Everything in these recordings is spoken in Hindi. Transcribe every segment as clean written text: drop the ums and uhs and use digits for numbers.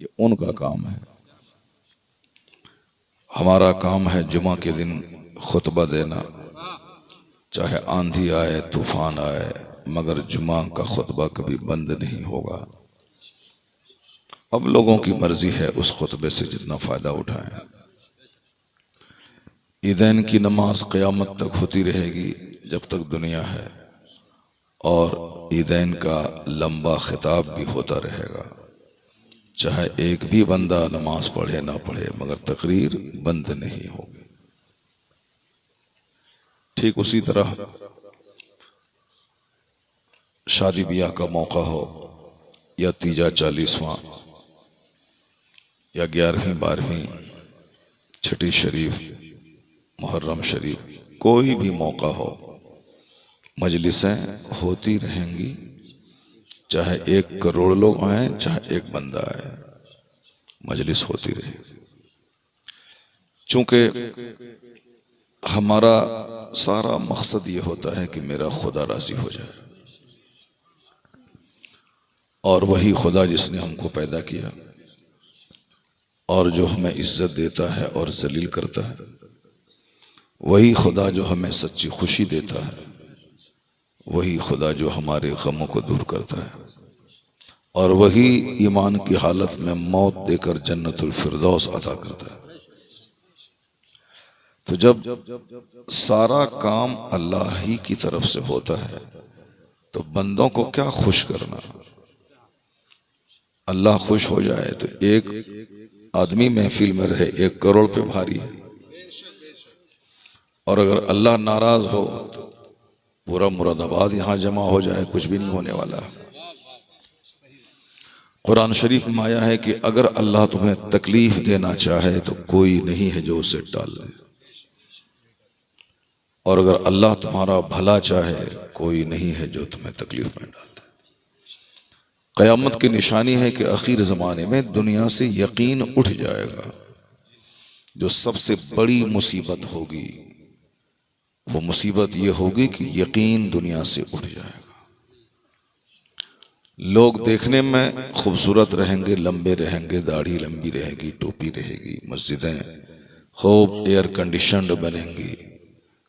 ये उनका काम है। हमारा काम है जुमा के दिन खुतबा देना, चाहे आंधी आए तूफान आए, मगर जुमा का खुतबा कभी बंद नहीं होगा। अब लोगों की मर्जी है उस खुतबे से जितना फायदा उठाएं। ईदैन की नमाज क़यामत तक होती रहेगी जब तक दुनिया है, और ईदैन का लंबा खिताब भी होता रहेगा, चाहे एक भी बंदा नमाज पढ़े ना पढ़े, मगर तकरीर बंद नहीं होगी। ठीक उसी तरह शादी ब्याह का मौका हो, या तीजा 40वां, या 11वीं 12वीं, छठी शरीफ, मुहर्रम शरीफ, कोई भी मौका हो, मजलिसें होती रहेंगी, चाहे 1 करोड़ लोग आए, चाहे एक बंदा आए, मजलिस होती रहेगी। चूंकि हमारा सारा मकसद ये होता है कि मेरा खुदा राजी हो जाए, और वही खुदा जिसने हमको पैदा किया और जो हमें इज्जत देता है और जलील करता है, वही खुदा जो हमें सच्ची खुशी देता है, वही खुदा जो हमारे गमों को दूर करता है, और वही ईमान की हालत में मौत देकर जन्नतुल फिरदौस अता करता है। तो जब सारा काम अल्लाह ही की तरफ से होता है, तो बंदों को क्या खुश करना। अल्लाह खुश हो जाए तो एक आदमी महफिल में रहे 1 करोड़ पे भारी है, और अगर अल्लाह नाराज हो तो पूरा मुरादाबाद यहां जमा हो जाए, कुछ भी नहीं होने वाला। कुरान शरीफ में आया है कि अगर अल्लाह तुम्हें तकलीफ देना चाहे तो कोई नहीं है जो उसे टाल दे, और अगर अल्लाह तुम्हारा भला चाहे कोई नहीं है जो तुम्हें तकलीफ में डाल दे। क़यामत की निशानी है कि आखिर ज़माने में दुनिया से यकीन उठ जाएगा। जो सबसे बड़ी मुसीबत होगी वो मुसीबत ये होगी कि यकीन दुनिया से उठ जाएगा। लोग देखने में खूबसूरत रहेंगे, लंबे रहेंगे, दाढ़ी लंबी रहेगी, टोपी रहेगी, मस्जिदें खूब एयर कंडीशनड बनेंगी,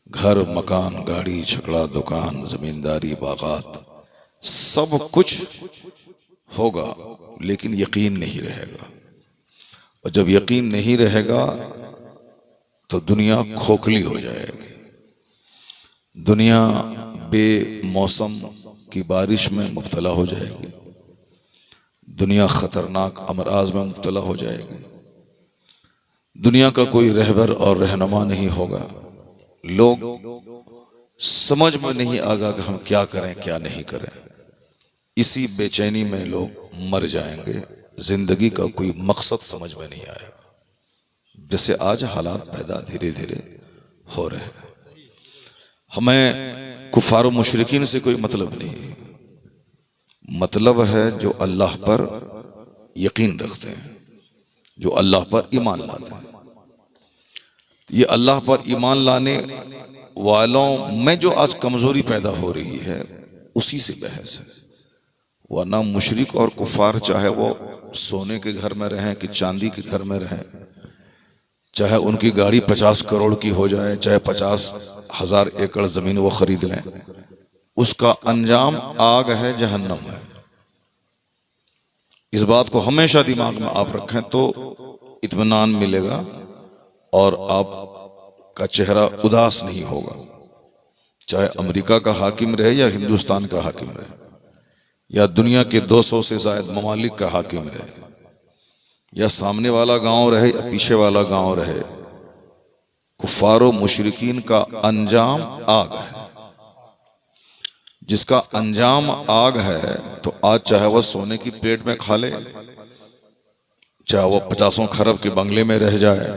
घर मकान गाड़ी छकड़ा दुकान जमींदारी बागात सब कुछ होगा, लेकिन यकीन नहीं रहेगा। और जब यकीन नहीं रहेगा तो दुनिया खोखली हो जाएगी। दुनिया बेमौसम की बारिश में मुब्तला हो जाएगी, दुनिया खतरनाक अमराज में मुब्तला हो जाएगी, दुनिया का कोई रहबर और रहनुमा नहीं होगा, लोग समझ में नहीं आएगा कि हम क्या करें क्या नहीं करें। इसी बेचैनी में लोग मर जाएंगे, जिंदगी का कोई मकसद समझ में नहीं आएगा। जैसे आज हालात पैदा धीरे धीरे हो रहे हैं। हमें कुफार मुशरिकीन से कोई मतलब नहीं, मतलब है जो अल्लाह पर यकीन रखते हैं, जो अल्लाह पर ईमान लाते हैं। ये अल्लाह पर ईमान लाने वालों में जो आज कमजोरी पैदा हो रही है उसी से बहस है। वरना मुशरिक और कुफार चाहे वो सोने के घर में रहें कि चांदी के घर में रहें, चाहे उनकी गाड़ी 50 करोड़ की हो जाए, चाहे 50,000 एकड़ जमीन वो खरीद लें, उसका अंजाम आग है, जहन्नम है। इस बात को हमेशा दिमाग में आप रखें तो इत्मीनान मिलेगा और आपका चेहरा उदास नहीं होगा। चाहे अमेरिका का हाकिम रहे या हिंदुस्तान का हाकिम रहे या दुनिया के 200 से ज्यादा ममालिक का हाकिम रहे, या सामने वाला गांव रहे या पीछे वाला गांव रहे, कुफारो मुशरिकीन का अंजाम आग है। जिसका अंजाम आग है तो आज चाहे वह सोने की प्लेट में खा ले, चाहे वह 50 खरब के बंगले में रह जाए,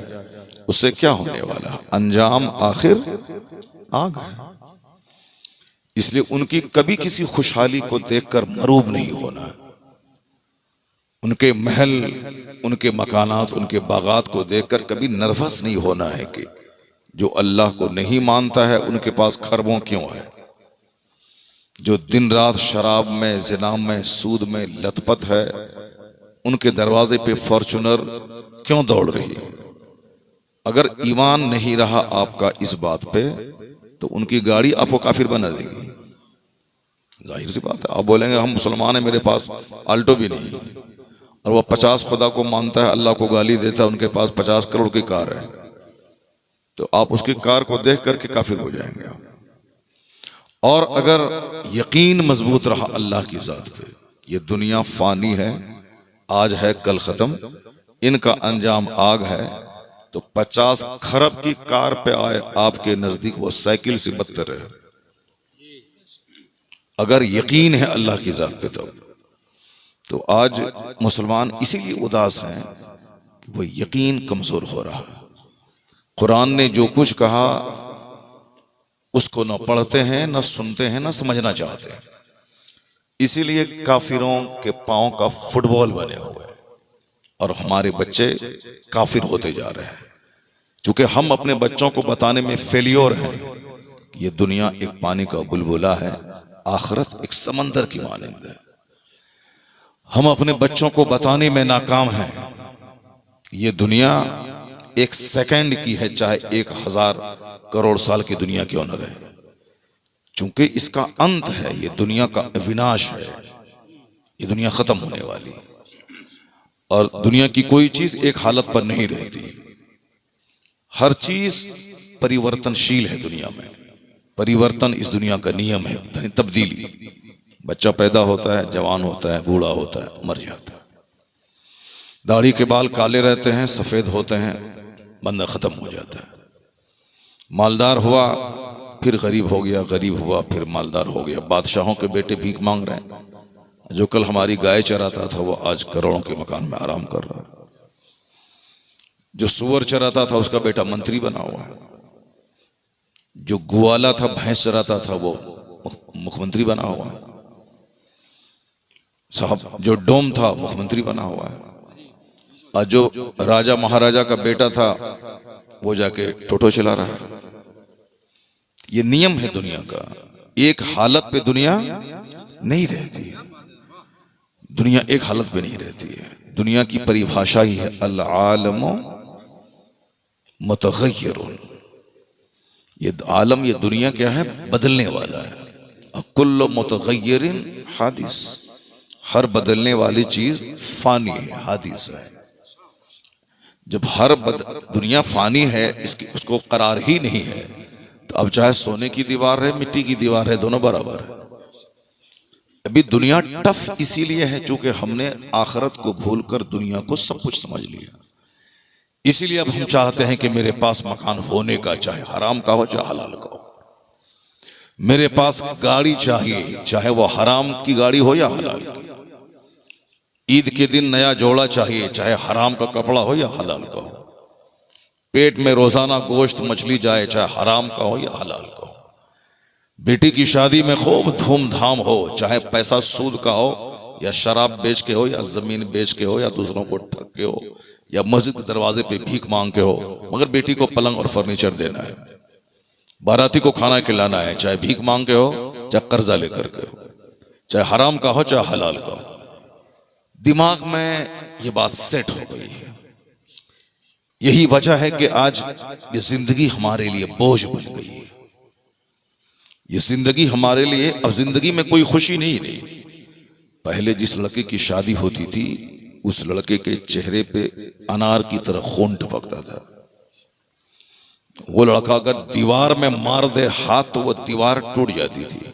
उससे क्या होने वाला, अंजाम आखिर आग है। इसलिए उनकी कभी किसी खुशहाली को देखकर मरूब नहीं होना, उनके महल, उनके मकानात, उनके बागात को देखकर कभी नर्वस नहीं होना है कि जो अल्लाह को नहीं मानता है उनके पास खरबों क्यों है, जो दिन रात शराब में, जिना में, सूद में लथपथ है, उनके दरवाजे पे फॉर्चूनर क्यों दौड़ रही है? अगर ईमान नहीं रहा आपका इस बात पे तो उनकी गाड़ी आपको काफिर बना देगी। जाहिर सी बात है। आप बोलेंगे हम मुसलमान हैं, मेरे पास आल्टो भी नहीं है, और वह 50 खुदा को मानता है, अल्लाह को गाली देता है, उनके पास 50 करोड़ की कार है, तो आप उसकी कार को देख करके काफिर हो जाएंगे आप। और अगर यकीन मजबूत रहा अल्लाह की जात पे, ये दुनिया फानी है, आज है कल खत्म, इनका अंजाम आग है, तो 50 खरब की कार पे आए आपके नजदीक, वो साइकिल से बदतर है। अगर यकीन है अल्लाह की जात पे तो आज मुसलमान इसीलिए उदास हैं, वो यकीन कमजोर हो रहा है। कुरान ने जो कुछ कहा उसको न पढ़ते हैं, न सुनते हैं, न समझना चाहते हैं। इसीलिए काफिरों के पांव का फुटबॉल बने हुए हैं और हमारे बच्चे काफिर होते जा रहे हैं। क्योंकि हम अपने बच्चों को बताने में फेलियर हैं कि ये दुनिया एक पानी का बुलबुला है, आखिरत एक समंदर की मानिंद है। हम अपने बच्चों को बताने में नाकाम हैं, ये दुनिया एक सेकंड की है, चाहे 1000 करोड़ साल की दुनिया क्यों न रहे, चूंकि इसका अंत है, ये दुनिया का विनाश है, ये दुनिया खत्म होने वाली है। और दुनिया की कोई चीज एक हालत पर नहीं रहती, हर चीज परिवर्तनशील है। दुनिया में परिवर्तन इस दुनिया का नियम है, तब्दीली। बच्चा पैदा होता है, जवान होता है, बूढ़ा होता है, मर जाता है। दाढ़ी के बाल काले रहते हैं, सफेद होते हैं, बंदा खत्म हो जाता है। मालदार हुआ फिर गरीब हो गया, गरीब हुआ फिर मालदार हो गया। बादशाहों के बेटे भीख मांग रहे हैं, जो कल हमारी गाय चराता था वो आज करोड़ों के मकान में आराम कर रहा है। जो सुअर चराता था उसका बेटा मंत्री बना हुआ है। जो ग्वाला था, भैंस चराता था, वो मुख्यमंत्री बना हुआ है साहब। जो डोम था मुख्यमंत्री बना हुआ है। और जो राजा महाराजा का बेटा था वो जाके टोटो चला रहा है। ये नियम है दुनिया का, एक हालत पे दुनिया नहीं रहती है। दुनिया एक हालत पे नहीं रहती है। दुनिया की परिभाषा ही है अल आलम मुतगय्यरुन। ये आलम, ये दुनिया क्या है? बदलने वाला है। कुल्लु मुतगय्यरिन हादिस, हर बदलने वाली चीज फानी है, हादिस है। जब दुनिया फानी है, उसको करार ही नहीं है, तो अब चाहे सोने की दीवार है, मिट्टी की दीवार है, दोनों बराबर है। अभी दुनिया टफ इसीलिए है चूंकि हमने आखिरत को भूलकर दुनिया को सब कुछ समझ लिया। इसीलिए अब हम चाहते हैं कि मेरे पास मकान होने का, चाहे हराम का हो चाहे हलाल का हो। मेरे पास गाड़ी चाहिए, चाहे वो हराम की गाड़ी हो या हलाल की। ईद के दिन नया जोड़ा चाहिए, चाहे हराम का कपड़ा हो या हलाल का हो। पेट में रोजाना गोश्त मछली जाए, चाहे हराम का हो या हलाल का हो। बेटी की शादी में खूब धूमधाम हो, चाहे पैसा सूद का हो या शराब बेच के हो या जमीन बेच के हो या दूसरों को ठग के हो या मस्जिद दरवाजे पे भीख मांग के हो, मगर बेटी को पलंग और फर्नीचर देना है, बाराती को खाना खिलाना है, चाहे भीख मांग के हो चाहे कर्जा लेकर के हो, चाहे हराम का हो चाहे हलाल का हो। दिमाग में ये बात सेट हो गई है। यही वजह है कि आज ये जिंदगी हमारे लिए बोझ बन गई है। ये जिंदगी हमारे लिए अब जिंदगी में कोई खुशी नहीं रही। पहले जिस लड़के की शादी होती थी उस लड़के के चेहरे पे अनार की तरह खून टपकता था। वो लड़का अगर दीवार में मार दे हाथ तो वो दीवार टूट जाती थी।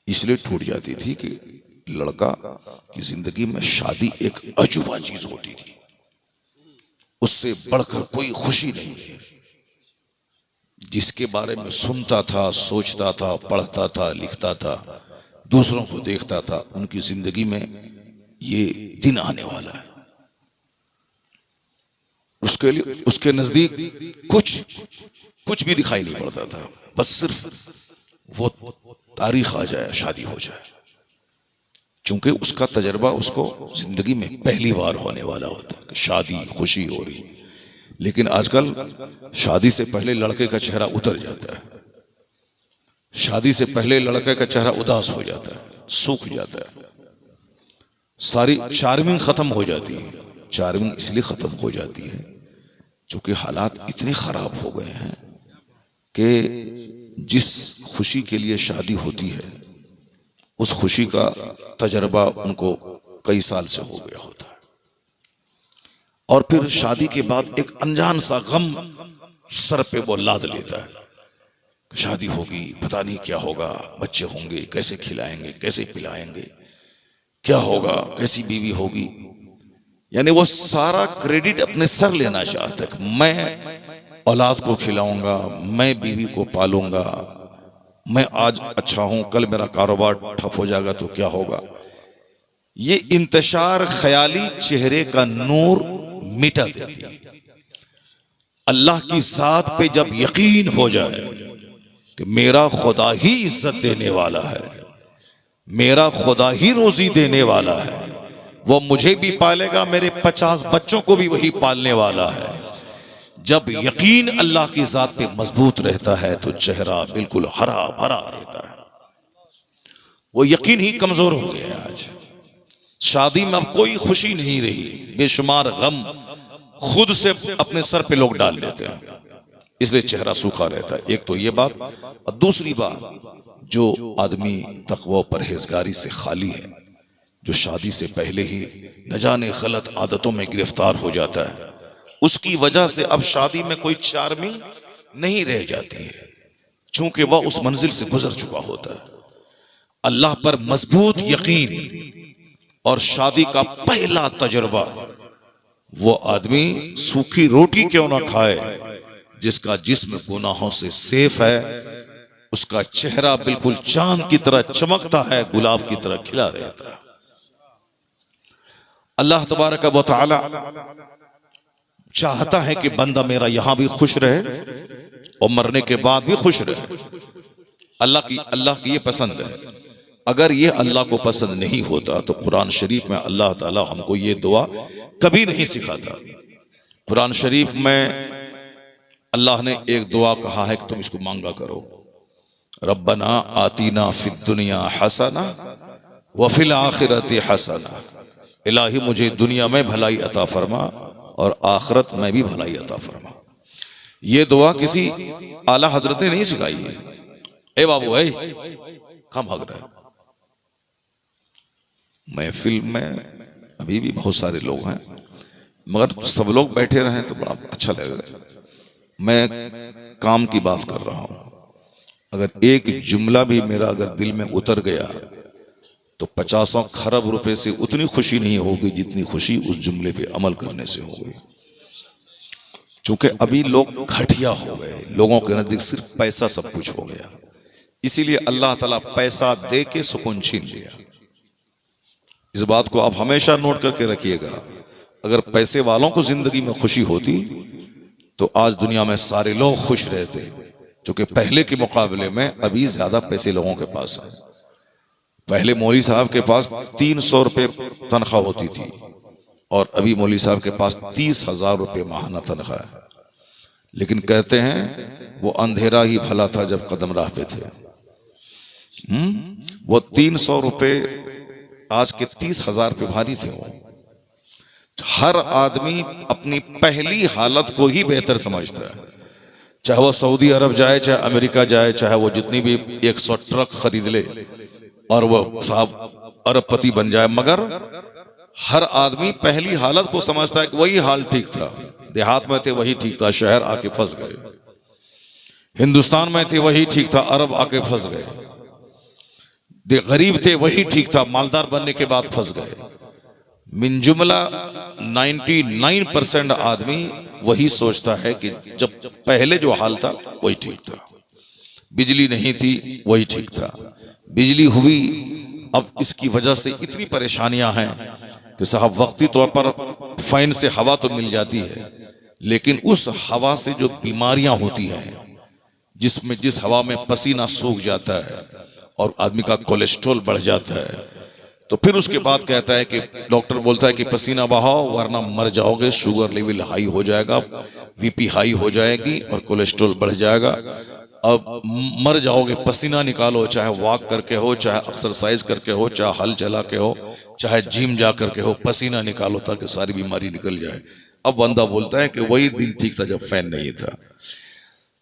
इसलिए टूट जाती थी कि लड़का की जिंदगी में शादी एक अजूबा चीज होती थी, उससे बढ़कर कोई खुशी नहीं है। जिसके बारे में सुनता था, सोचता था, पढ़ता था, लिखता था, दूसरों को देखता था, उनकी जिंदगी में ये दिन आने वाला है। उसके लिए उसके नजदीक कुछ भी दिखाई नहीं पड़ता था, बस सिर्फ वो तारीख आ जाए, शादी हो जाए। क्योंकि उसका तजर्बा उसको जिंदगी में पहली बार होने वाला होता है कि शादी, खुशी हो रही। लेकिन आजकल शादी से पहले लड़के का चेहरा उतर जाता है, शादी से पहले लड़के का चेहरा उदास हो जाता है, सूख जाता है। सारी चार्मिंग खत्म हो जाती है। चार्मिंग इसलिए खत्म हो जाती है क्योंकि हालात इतने खराब हो गए हैं कि जिस खुशी के लिए शादी होती है उस खुशी का तजर्बा उनको कई साल से हो गया होता है, और फिर शादी के बाद एक अनजान सा गम सर पे वो लाद लेता है। शादी होगी, पता नहीं क्या होगा, बच्चे होंगे, कैसे खिलाएंगे, कैसे पिलाएंगे, क्या होगा, कैसी बीवी होगी। यानी वो सारा क्रेडिट अपने सर लेना चाहता है कि मैं औलाद को खिलाऊंगा, मैं बीवी को पालूंगा, मैं आज अच्छा हूं, कल मेरा कारोबार ठप हो जाएगा तो क्या होगा। ये इंतशार ख्याली चेहरे का नूर मिटा देती है। अल्लाह की जात पे जब यकीन हो जाए कि मेरा खुदा ही इज्जत देने वाला है, मेरा खुदा ही रोजी देने वाला है, वो मुझे भी पालेगा, मेरे 50 बच्चों को भी वही पालने वाला है। जब यकीन अल्लाह की जात पे मजबूत रहता है तो चेहरा बिल्कुल हरा भरा रहता है। वो यकीन ही कमजोर हो गया है। आज शादी में अब कोई खुशी नहीं रही, बेशुमार गम खुद से अपने सर पे लोग डाल लेते हैं, इसलिए चेहरा सूखा रहता है। एक तो ये बात, और दूसरी बात, जो आदमी तकवा परहेजगारी से खाली है, जो शादी से पहले ही न जाने गलत आदतों में गिरफ्तार हो जाता है, उसकी वजह से अब शादी में कोई चार्मिंग नहीं रह जाती है, चूंकि वह उस मंजिल से गुजर चुका होता है। अल्लाह पर मजबूत यकीन और शादी का पहला तजुर्बा, वो आदमी सूखी रोटी क्यों ना खाए, जिसका जिस्म गुनाहों से सेफ है, उसका चेहरा बिल्कुल चांद की तरह चमकता है, गुलाब की तरह खिला रहता है। अल्लाह तबारक व तआला चाहता है कि बंदा मेरा यहां भी खुश रहे और मरने के बाद भी खुश रहे। अल्लाह की ये पसंद है। अगर ये अल्लाह को पसंद नहीं होता तो कुरान शरीफ में अल्लाह ताला हमको ये दुआ कभी नहीं सिखाता। कुरान शरीफ में अल्लाह ने एक दुआ कहा है कि तुम इसको मांगा करो, रब्बना आतीना फिद दुनिया हसना व फिल आखिरति हसना। इलाही मुझे दुनिया में भलाई अता फरमा और आखिरत में भी भलाई अता फरमा। ये दुआ किसी आला हजरत ने नहीं सिखाई है। ए बाबू, ए कहाँ भाग रहा है? महफिल में अभी भी बहुत सारे लोग हैं, मगर सब लोग बैठे रहे तो बड़ा अच्छा लगेगा। मैं काम की बात कर रहा हूं। अगर एक जुमला भी मेरा अगर दिल में उतर गया तो 50 खरब रुपए से उतनी खुशी नहीं होगी जितनी खुशी उस जुमले पे अमल करने से होगी। क्योंकि अभी लोग घटिया हो गए, लोगों के नजदीक सिर्फ पैसा सब कुछ हो गया, इसीलिए अल्लाह ताला पैसा दे के सुकून छीन लिया। इस बात को आप हमेशा नोट करके रखिएगा। अगर पैसे वालों को जिंदगी में खुशी होती तो आज दुनिया में सारे लोग खुश रहते, क्योंकि पहले के मुकाबले में अभी ज्यादा पैसे लोगों के पास है। पहले मौलवी साहब के पास 300 रुपये तनख्वाह होती थी और अभी मौलवी साहब के पास 30,000 रुपये माहाना तनख्वाह है। लेकिन कहते हैं वो अंधेरा ही भला था जब कदम राह पे थे। वो 300 रुपये आज के 30,000 पे भारी थे। वो हर आदमी अपनी पहली हालत को ही बेहतर समझता है, चाहे वो सऊदी अरब जाए, चाहे अमेरिका जाए, चाहे वो जितनी भी 100 ट्रक खरीद ले और वो साहब अरबपति बन जाए, मगर हर आदमी पहली हालत को समझता है कि वही हाल ठीक था। देहात में थे वही ठीक था, शहर आके फंस गए। हिंदुस्तान में थे वही ठीक था, अरब आके फंस गए। गरीब थे वही ठीक था, मालदार बनने के बाद फंस गए। मिन जुमला 99% आदमी वही सोचता है कि जब पहले जो हाल था वही ठीक था। बिजली नहीं थी वही ठीक था, बिजली हुई अब इसकी वजह से इतनी परेशानियां हैं कि साहब वक्ती तौर पर फैन से हवा तो मिल जाती है, लेकिन उस हवा से जो बीमारियां होती हैं, जिस हवा में पसीना सूख जाता है और आदमी का कोलेस्ट्रॉल बढ़ जाता है, तो फिर उसके बाद कहता है कि डॉक्टर बोलता है कि पसीना बहाओ वरना मर जाओगे, शुगर लेवल हाई हो जाएगा, बीपी हाई हो जाएगी और कोलेस्ट्रॉल बढ़ जाएगा। अब मर जाओगे, पसीना निकालो, चाहे वॉक करके हो, चाहे एक्सरसाइज करके हो, चाहे हल चला के हो, चाहे जिम जा करके हो, पसीना निकालो ताकि सारी बीमारी निकल जाए। अब बंदा बोलता है कि वही दिन ठीक था जब फैन नहीं था।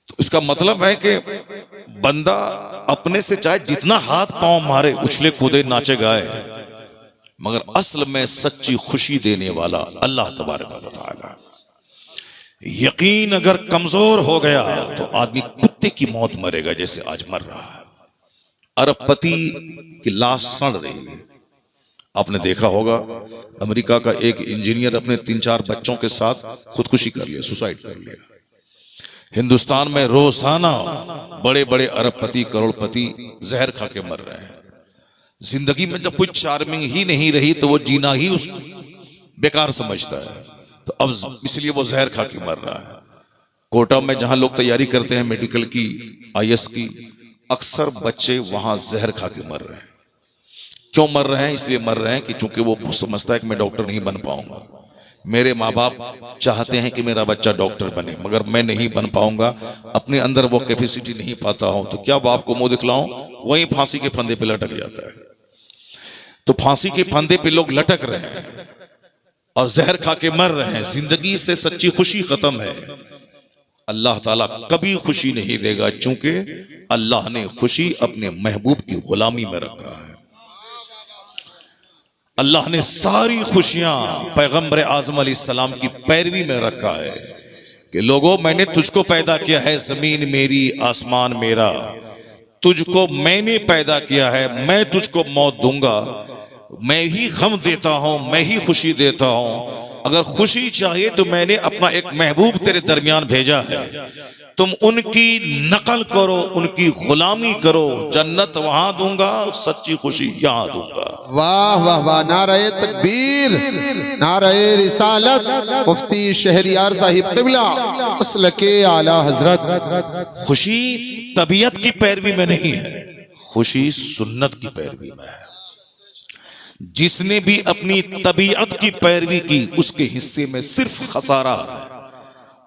तो इसका मतलब है कि बंदा अपने से चाहे जितना हाथ पांव मारे, उछले कूदे, नाचे गाए, मगर असल में सच्ची खुशी देने वाला अल्लाह तबारक व तआला। यकीन अगर कमजोर हो गया तो आदमी कुत्ते की मौत मरेगा जैसे आज मर रहा है। अरबपति की लाश सड़ रही है। आपने देखा होगा अमेरिका का एक इंजीनियर अपने 3-4 बच्चों के साथ खुदकुशी कर लिया, सुसाइड कर लिया। हिंदुस्तान में रोजाना बड़े बड़े अरबपति, करोड़पति जहर खा के मर रहे हैं। जिंदगी में जब कुछ चार्मिंग ही नहीं रही तो वो जीना ही उस बेकार समझता है, तो अब इसलिए वो जहर खा के मर रहा है। कोटा में जहां लोग तैयारी करते हैं मेडिकल की, IAS की, अक्सर बच्चे वहां जहर खा के मर रहे हैं। क्यों मर रहे हैं? इसलिए मर रहे हैं कि चूंकि वो समझता है कि मैं डॉक्टर नहीं बन पाऊंगा। मेरे माँ बाप चाहते हैं कि मेरा बच्चा डॉक्टर बने, मगर मैं नहीं बन पाऊंगा, अपने अंदर वो कैपेसिटी नहीं पाता हूं, तो क्या बाप को मुंह दिखलाऊं? वहीं फांसी के फंदे पे लटक जाता है। तो फांसी के फंदे पे लोग लटक रहे हैं और जहर खा के मर रहे हैं। जिंदगी से सच्ची खुशी खत्म है। अल्लाह ताला कभी खुशी नहीं देगा, चूंकि अल्लाह ने खुशी अपने महबूब की गुलामी में रखा है। अल्लाह ने सारी खुशियां पैगंबर आजम अलैहिस्सलाम की पैरवी में रखा है कि लोगों, मैंने तुझको पैदा किया है, जमीन मेरी आसमान मेरा, तुझको मैंने पैदा किया है, मैं तुझको मौत दूंगा, मैं ही गम देता हूं, मैं ही खुशी देता हूं। अगर खुशी चाहिए तो मैंने अपना एक महबूब तेरे दरमियान भेजा है, तुम उनकी नकल करो, उनकी गुलामी करो, जन्नत वहां दूंगा, सच्ची खुशी यहां दूंगा। वाह वाह वाह, नारे तकबीर, नारे रिसालत, मुफ्ती शहरियार साहिब क़िबला मसलके आला हजरत। खुशी तबीयत की पैरवी में नहीं है, खुशी सुन्नत की पैरवी में है। जिसने भी अपनी तबीयत की पैरवी की, उसके हिस्से में सिर्फ खसारा है,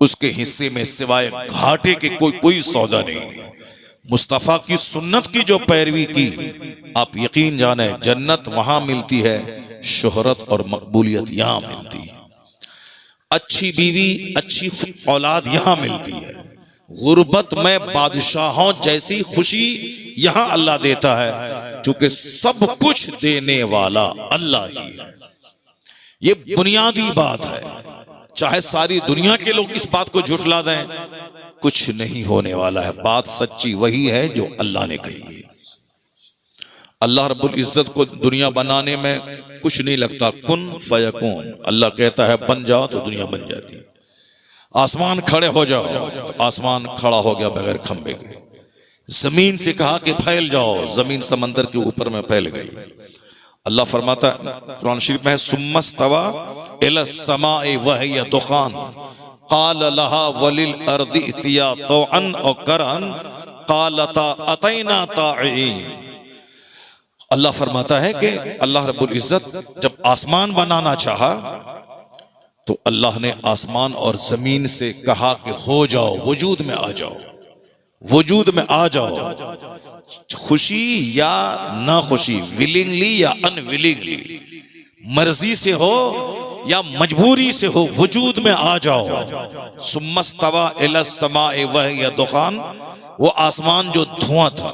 उसके हिस्से में सिवाय घाटे के कोई सौदा नहीं है। मुस्तफा की सुन्नत की जो पैरवी की, आप यकीन जाने जन्नत वहां मिलती है, शोहरत और मकबूलियत यहां मिलती है, अच्छी बीवी, अच्छी औलाद यहां मिलती है। गुर्बत में बादशाहों जैसी खुशी यहां अल्लाह देता है, क्योंकि सब कुछ देने वाला अल्लाह ही है। ये बुनियादी बात है। चाहे सारी दुनिया के लोग इस बात को झुठला दें, कुछ नहीं होने वाला है। बात सच्ची वही है जो अल्लाह ने कही है। अल्लाह रब्बुल इज्जत को दुनिया बनाने में कुछ नहीं लगता, कुन फयकून। अल्लाह कहता है बन जाओ तो दुनिया बन जाती है। आसमान खड़े हो जाओ तो आसमान खड़ा हो गया बगैर खंबे के। जमीन से कहा कि फैल जाओ, जमीन समंदर के ऊपर में फैल गई। अल्लाह फरमाता है कुरान शरीफ में, सुम्मस्तवा इला समाए वहिया दुखान क़ाल लहा वलिल अर्दि इतिया तौअन औ करहन क़ालता अतैना ताईन। अल्लाह फरमाता है कि अल्लाह रब्बुल इज्जत जब आसमान बनाना चाहा तो अल्लाह ने आसमान और जमीन से कहा कि हो जाओ, वजूद में आ जाओ, वजूद में आ जाओ। खुशी या ना खुशी, विलिंगली या अनविलिंगली, मर्जी से हो या मजबूरी से हो, वजूद में आ जाओ। सुम्मस्तवा इला समाए वहिया दुखान, वो आसमान जो धुआं था,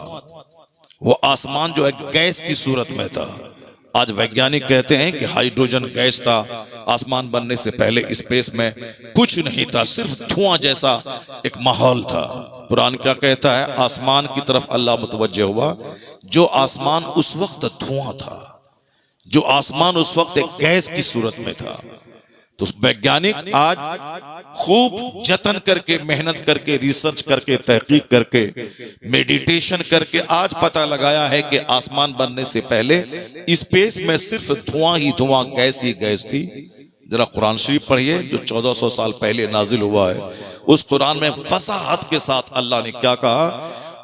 वो आसमान जो एक गैस की सूरत में था। आज वैज्ञानिक कहते हैं कि हाइड्रोजन गैस था। आसमान बनने से पहले स्पेस में कुछ नहीं था, सिर्फ धुआं जैसा एक माहौल था। कुरान क्या कहता है? आसमान की तरफ अल्लाह मुतवज्जे हुआ, जो आसमान उस वक्त धुआं था, जो आसमान उस वक्त एक गैस की सूरत में था। तो वैज्ञानिक आज खूब जतन करके, मेहनत करके, रिसर्च करके, तहकीक करके, मेडिटेशन करके आज पता लगाया है कि आसमान बनने से पहले स्पेस में सिर्फ धुआं ही धुआं, गैस ही गैस थी। जरा कुरान शरीफ पढ़िए जो 1400 साल पहले नाजिल हुआ है। उस कुरान में फसाहत के साथ अल्लाह ने क्या कहा?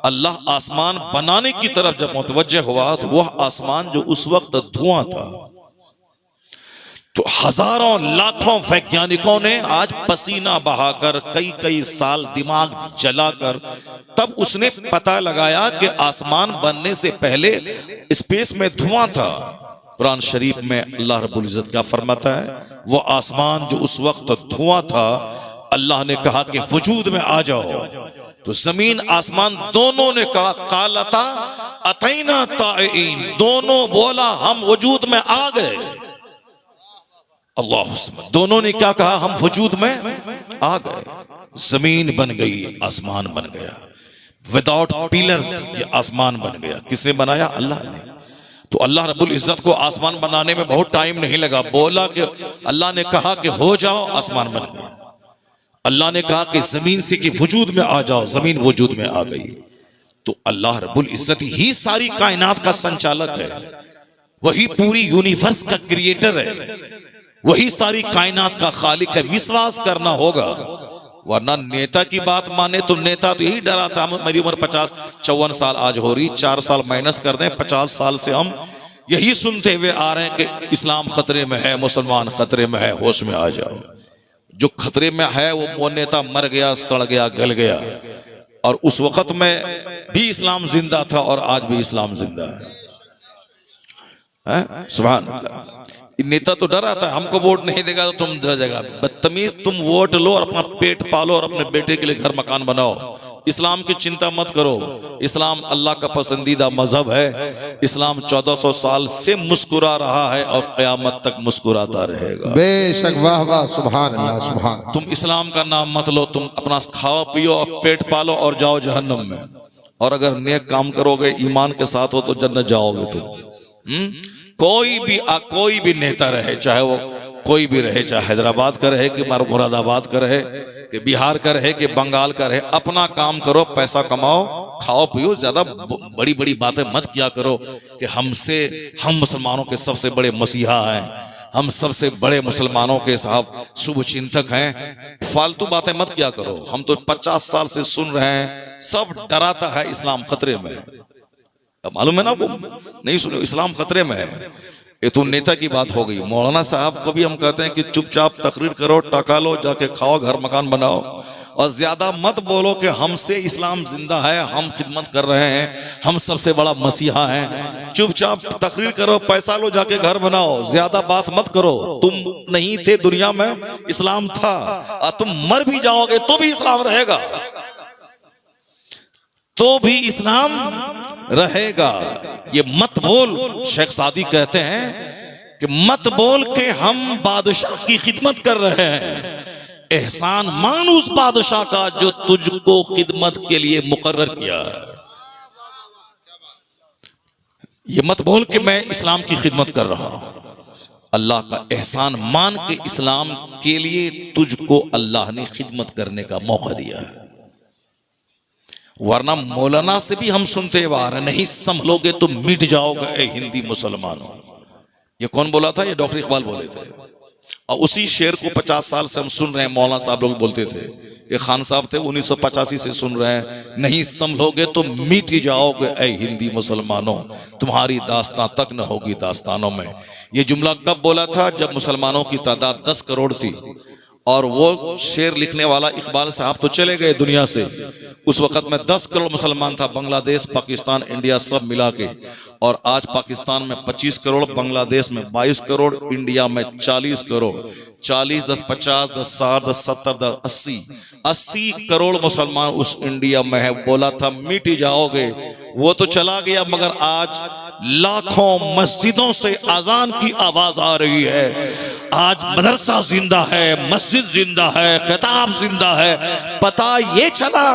अल्लाह आसमान बनाने की तरफ जब मुतवज्जे हुआ तो वह आसमान जो उस वक्त धुआं था, तो हजारों लाखों वैज्ञानिकों ने आज पसीना बहाकर कई कई साल दिमाग जलाकर तब उसने पता लगाया कि आसमान बनने से पहले स्पेस में धुआं था। कुरान शरीफ में अल्लाह रब्बुल इज्जत क्या फरमाता है, वो आसमान जो उस वक्त धुआं था, अल्लाह ने कहा कि वजूद में आ जाओ। तो जमीन आसमान दोनों ने कहा कालता अतैना ताईन, दोनों बोला हम वजूद में आ गए। अल्लाह, दोनों ने क्या कहा, हम वजूद में आ गए। जमीन बन गई, आसमान बन गया, विदाउट पिलर्स ये आसमान बन गया। किसने बनाया? अल्लाह ने। तो अल्लाह रब्बुल इज्जत को आसमान बनाने में बहुत टाइम नहीं लगा। बोला कि अल्लाह ने कहा कि हो जाओ, आसमान बन गया। अल्लाह ने कहा कि जमीन से कि वजूद में आ जाओ, जमीन वजूद में आ गई। तो अल्लाह रब्बुल इज्जत ही सारी कायनात का संचालक है, वही पूरी यूनिवर्स का क्रिएटर है, वही सारी कायनात का खालिक है। विश्वास करना होगा, वरना नेता की बात माने तो नेता तो यही डरा था। मेरी उम्र 54 साल आज हो रही, 4 साल माइनस कर दें, 50 साल से हम यही सुनते हुए आ रहे हैं कि इस्लाम खतरे में है, मुसलमान खतरे में है, होश में आ जाओ। जो खतरे में है वो नेता मर गया, सड़ गया, गल गया। और उस वक्त में भी इस्लाम जिंदा था और आज भी इस्लाम जिंदा है। सुभान अल्लाह। नेता तो डरा था, हमको वोट नहीं देगा तो तुम डर जाएगा। बदतमीज, तुम वोट लो और अपना पेट पालो और अपने बेटे के लिए घर मकान बनाओ। इस्लाम की चिंता मत करो। इस्लाम अल्लाह का पसंदीदा मजहब है। इस्लाम 1400 साल से मुस्कुरा रहा है और क़यामत तक मुस्कुराता रहेगा। बेशक, वाह वाह, सुभान अल्लाह, सुभान। तुम इस्लाम का नाम मत लो, तुम अपना खाओ पियो और पेट पालो और जाओ जहन्नम में। और अगर नेक काम करोगे, ईमान के साथ हो, तो जन्नत जाओगे तुम। कोई भी नेता रहे, चाहे वो कोई भी रहे, चाहे हैदराबाद का रहे कि मुरादाबाद का रहे कि बिहार का रहे कि बंगाल का रहे, अपना काम करो, पैसा कमाओ, खाओ पियो। ज्यादा बड़ी बड़ी बातें मत किया करो कि हम मुसलमानों के सबसे बड़े मसीहा हैं, हम सबसे बड़े मुसलमानों के साहब शुभ चिंतक हैं। फालतू बातें मत किया करो। हम तो 50 साल से सुन रहे हैं, सब डराता है इस्लाम खतरे में। मालूम है ना, वो नहीं सुनो, इस्लाम खतरे में है। ये तो नेता की बात हो गई। मौलाना साहब को भी हम कहते हैं कि चुपचाप तकरीर करो, टका लो, जाके खाओ, घर मकान बनाओ, और ज्यादा मत बोलो कि हमसे इस्लाम जिंदा है, हम खिदमत कर रहे हैं, हम सबसे बड़ा मसीहा हैं। चुपचाप तकरीर करो, पैसा लो, जाके घर बनाओ, ज्यादा बात मत करो। तुम नहीं थे दुनिया में, इस्लाम था, और तुम मर भी जाओगे तो भी इस्लाम रहेगा, तो भी इस्लाम रहेगा। ये मत बोल, शेख सादी कहते हैं कि मत बोल के हम बादशाह की खिदमत कर रहे हैं, एहसान मान उस बादशाह का जो तुझको खिदमत के लिए मुकर्रर किया है। ये मत बोल कि मैं इस्लाम की खिदमत कर रहा हूं। अल्लाह का एहसान मान के इस्लाम के लिए तुझको अल्लाह ने खिदमत करने का मौका दिया है। वरना मौलाना से भी हम सुनते हुए आ रहे, नहीं संभलोगे तो मिट जाओगे ए हिंदी मुसलमानों। ये कौन बोला था? ये डॉक्टर इकबाल बोले थे। और उसी शेर को 50 साल से हम सुन रहे हैं, मौलाना साहब लोग बोलते थे। ये खान साहब थे 1985 से सुन रहे हैं, नहीं संभलोगे तो मिट जाओगे ए हिंदी मुसलमानों, तुम्हारी दास्तां तक न होगी दास्तानों में। ये जुमला कब बोला था? जब मुसलमानों की तादाद 10 करोड़ थी और वो शेर लिखने वाला इकबाल साहब तो चले गए दुनिया से। उस वक्त में 10 करोड़ मुसलमान था, बांग्लादेश, पाकिस्तान, इंडिया सब मिला के। और आज पाकिस्तान में 25 करोड़, बांग्लादेश में 22 करोड़, इंडिया में 40 करोड़। 40 10 50 10 60 10 70 10 80 करोड़ मुसलमान उस इंडिया में है। बोला था मिट जाओगे, वो तो चला गया, मगर आज लाखों मस्जिदों से अजान की आवाज आ रही है। आज मदरसा जिंदा है, मस्जिद जिंदा है, खिताब जिंदा है। पता ये चला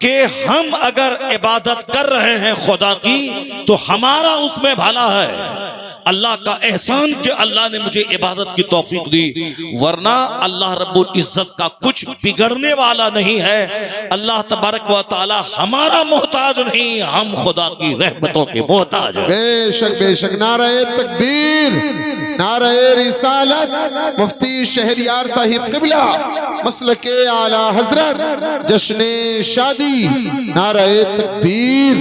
कि हम अगर इबादत कर रहे हैं खुदा की, तो हमारा उसमें भला है। अल्लाह का एहसान कि अल्लाह ने मुझे इबादत की तौफीक दी, वरना अल्लाह रब्बुल इज्जत का कुछ बिगड़ने वाला नहीं है। अल्लाह तबारक व तआला हमारा मोहताज नहीं, हम खुदा की रहमतों के मोहताज हैं। बेशक बेशक। नारे तकबीर, नारे रिसालत, मुफ्ती शहरियार साहिब क़िबला, मसलके आला हजरत, जश्ने शादी, नारे तकबीर।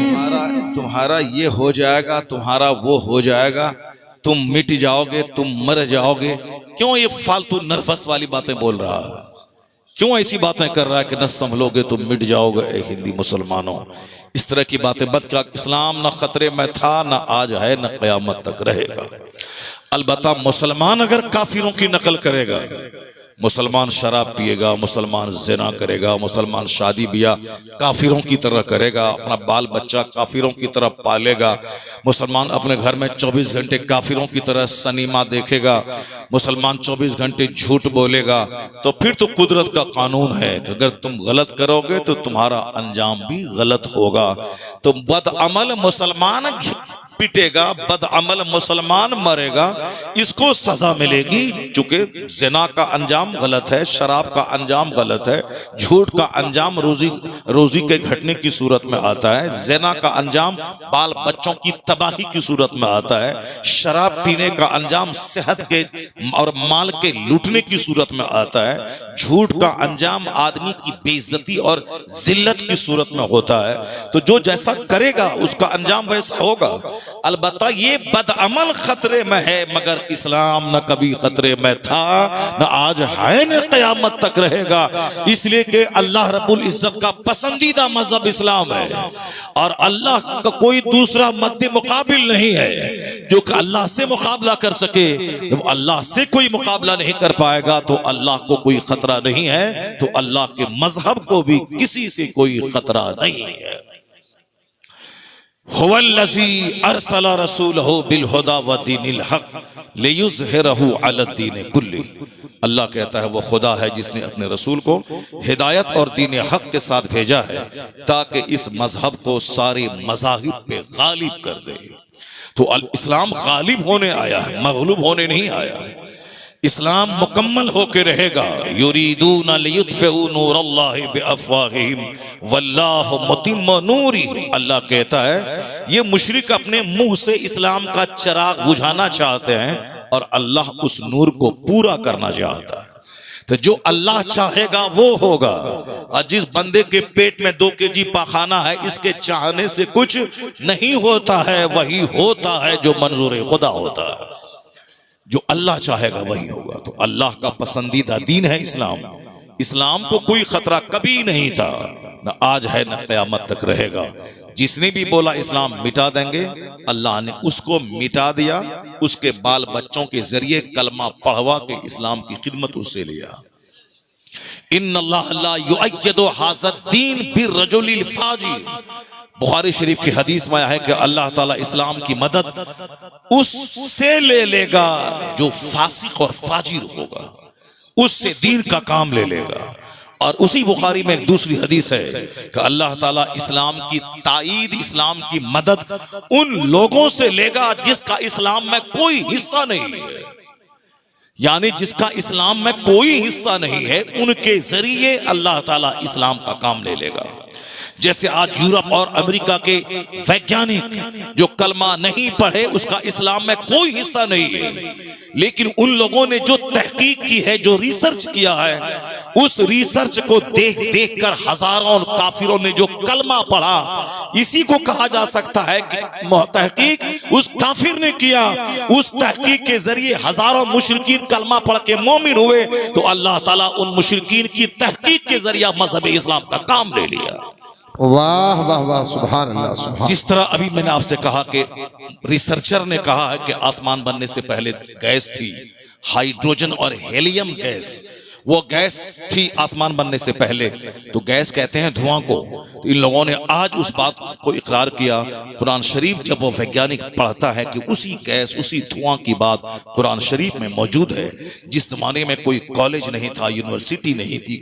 तुम्हारा ये हो जाएगा, तुम्हारा वो हो जाएगा, तुम मिट जाओगे, तुम मर जाओगे। क्यों ये फालतू नर्वस वाली बातें बोल रहा है? क्यों ऐसी बातें कर रहा है कि न संभलोगे तुम मिट जाओगे? ए हिंदी मुसलमानों, इस तरह की बातें मत कर। इस्लाम न खतरे में था, न आज है, न क़यामत तक रहेगा। अलबत्ता मुसलमान अगर काफिरों की नकल करेगा, मुसलमान शराब पिएगा, मुसलमान ज़िना करेगा, मुसलमान शादी ब्याह काफिरों की तरह करेगा, अपना बाल बच्चा काफिरों की तरह पालेगा, मुसलमान अपने घर में 24 घंटे काफिरों की तरह सनीमा देखेगा, मुसलमान 24 घंटे झूठ बोलेगा, तो फिर तो कुदरत का कानून है कि अगर तुम गलत करोगे तो तुम्हारा अंजाम भी गलत होगा। तो बदअमल मुसलमान पिटेगा, बदअमल मुसलमान मरेगा, इसको सजा मिलेगी। चूंकि ज़िना का अंजाम गलत है, शराब का अंजाम गलत है, झूठ का अंजाम रोजी के घटने की सूरत में आता है, ज़िना का अंजाम बाल बच्चों की तबाही की सूरत में आता है, शराब पीने का अंजाम सेहत के और माल के लूटने की सूरत में आता है, झूठ का अंजाम आदमी की बेइज्जती और जिल्लत की सूरत में होता है। तो जो जैसा करेगा उसका अंजाम वैसा होगा। अलबत्ता ये बदअमल खतरे में है, मगर इस्लाम न कभी खतरे में था, न आज है, न क़यामत तक रहेगा। इसलिए कि अल्लाह रब्बुल इज्जत का पसंदीदा मजहब इस्लाम है और अल्लाह का कोई दूसरा मद्दे मुकाबिल नहीं है जो कि अल्लाह से मुकाबला कर सके। जब अल्लाह से कोई मुकाबला नहीं कर पाएगा तो अल्लाह को कोई खतरा नहीं है, तो अल्लाह के मजहब को भी किसी से कोई खतरा नहीं है। हुवल्लज़ी अरसला रसूलहु बिलहुदा व दीनिल हक लियुज़हिरहु अलद्दीन कुल्ली। अल्लाह कहता है वो खुदा है जिसने अपने रसूल को हिदायत और दीन हक के साथ भेजा है ताकि इस मजहब को सारे मज़ाहिब पे गालिब कर दे। तो इस्लाम गालिब होने आया है, मगलूब होने नहीं आया। इस्लाम मुकम्मल होके रहेगा। युरीदूना लियुत्फिउ नूरल्लाहि बिअफ़वाहिहिम वल्लाहु मुतिम्मु नूरिही। अल्लाह कहता है ये मुशरिक अपने मुंह से इस्लाम का चिराग बुझाना चाहते हैं और अल्लाह उस नूर को पूरा करना चाहता है। तो जो अल्लाह चाहेगा वो होगा। और जिस बंदे के पेट में 2 केजी पाखाना है, इसके चाहने से कुछ नहीं होता है, वही होता है जो मंजूर खुदा होता है। जो अल्लाह चाहेगा वही होगा। तो अल्लाह का पसंदीदा दीन है इस्लाम। इस्लाम को कोई खतरा कभी नहीं था, न आज है, न क़यामत तक रहेगा। जिसने भी बोला इस्लाम मिटा देंगे, अल्लाह ने उसको मिटा दिया, उसके बाल बच्चों के जरिए कलमा पढ़वा के इस्लाम की खिदमत उससे लिया। इन्नल्लाह ला युअय्यिदु हाज़द्दीन बिर्रजुलिल फाजिर। बुखारी शरीफ की हदीस में आया है कि अल्लाह ताला इस्लाम की मदद उससे ले लेगा जो फासिक और फाजिर होगा, उससे दीन का काम ले लेगा। और उसी बुखारी में एक दूसरी हदीस है कि अल्लाह ताला इस्लाम की ताईद, इस्लाम की मदद उन लोगों से लेगा जिसका इस्लाम में कोई हिस्सा नहीं है। यानी जिसका इस्लाम में कोई हिस्सा नहीं है, उनके जरिए अल्लाह ताला इस्लाम का काम ले लेगा। जैसे आज यूरोप और अमेरिका के वैज्ञानिक जो कलमा नहीं पढ़े, उसका इस्लाम में कोई हिस्सा नहीं है, लेकिन उन लोगों ने जो तहकीक की है, जो रिसर्च किया है, उस रिसर्च को देख देख कर हजारों काफिरों ने जो कलमा पढ़ा, इसी को कहा जा सकता है कि तहकीक उस काफिर ने किया। उस तहकीक के जरिए हजारों मुशरिकीन कलमा पढ़ के मोमिन हुए, तो अल्लाह ताला उन मुशरिकीन की तहकीक के जरिए मजहब इस्लाम का काम ले लिया। वाह वाह वाह, सुभान अल्लाह, सुभान। जिस तरह अभी मैंने आपसे कहा कि रिसर्चर ने कहा है कि आसमान बनने से पहले गैस थी, हाइड्रोजन और हेलियम गैस, वो गैस थी आसमान बनने से पहले। तो गैस कहते हैं धुआं को। तो इन लोगों ने आज उस बात को इकरार किया। कुरान शरीफ जब वो वैज्ञानिक पढ़ता है कि उसी गैस, उसी धुआं की बात कुरान शरीफ में मौजूद है। जिस जमाने में कोई कॉलेज नहीं था, यूनिवर्सिटी नहीं थी,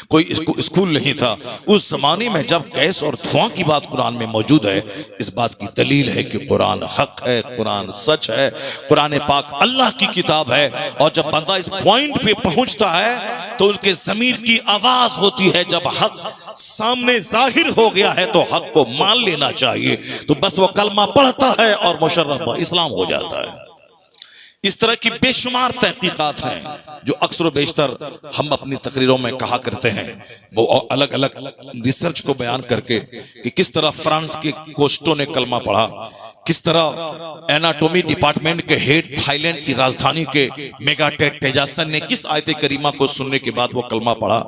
कोई स्कूल नहीं था, उस जमाने में जब गैस और धुआं की बात कुरान में मौजूद है, इस बात की दलील है कि कुरान हक है, कुरान सच है, कुरान पाक अल्लाह की किताब है। और जब बंदा इस पॉइंट पे पहुंचता है तो उसके ज़मीर की आवाज होती है, जब हक सामने जाहिर हो गया है तो हक को मान लेना चाहिए। तो बस वो कलमा पढ़ता है और मुशर्रफ इस्लाम हो जाता है। इस तरह की बेशुमार तहकीकात हैं जो अक्सर बेशतर हम अपनी तकरीरों में कहा करते हैं। वो अलग अलग रिसर्च को बयान करके कि किस तरह फ्रांस के कोस्टो ने कलमा पढ़ा, किस तरह एनाटॉमी डिपार्टमेंट के हेड थाईलैंड की राजधानी के मेगाटेक तेजासन ने किस आयत करीमा को सुनने के बाद वो कलमा पढ़ा,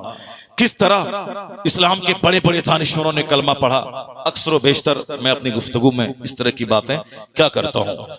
किस तरह इस्लाम के बड़े बड़े दानिश्वरों ने कलमा पढ़ा। अक्सर बेशतर मैं अपनी गुफ्तगू में इस तरह की बातें क्या करता हूँ।